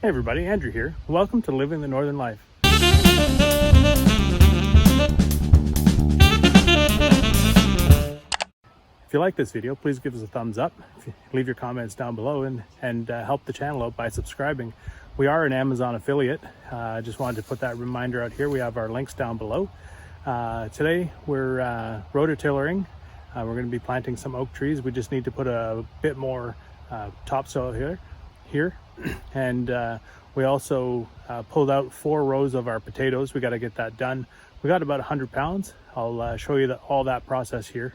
Hey everybody, Andrew here. Welcome to Living the Northern Life. If you like this video, please give us a thumbs up. Leave your comments down below and help the channel out by subscribing. We are an Amazon affiliate. I just wanted to put that reminder out here. We have our links down below. Today we're rototillering. We're going to be planting some oak trees. We just need to put a bit more topsoil here. And we also pulled out 4 rows of our potatoes. We got to get that done. We got about 100 pounds. I'll show you all that process here.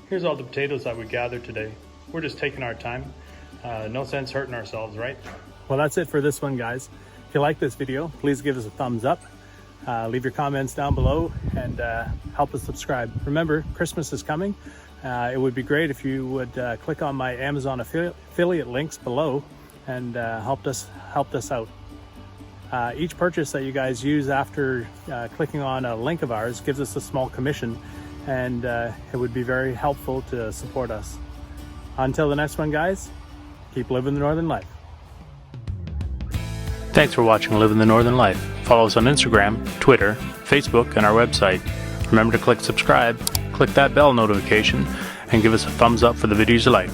Here's all the potatoes that we gathered today. We're just taking our time. No sense hurting ourselves, right? Well, that's it for this one, guys. If you like this video, please give us a thumbs up. Leave your comments down below and help us subscribe. Remember, Christmas is coming. It would be great if you would click on my Amazon affiliate links below and help us out. Each purchase that you guys use after clicking on a link of ours gives us a small commission, and it would be very helpful to support us. Until the next one, guys, keep living the Northern Life. Thanks for watching Living the Northern Life. Follow us on Instagram, Twitter, Facebook, and our website. Remember to click subscribe, click that bell notification, and give us a thumbs up for the videos you like.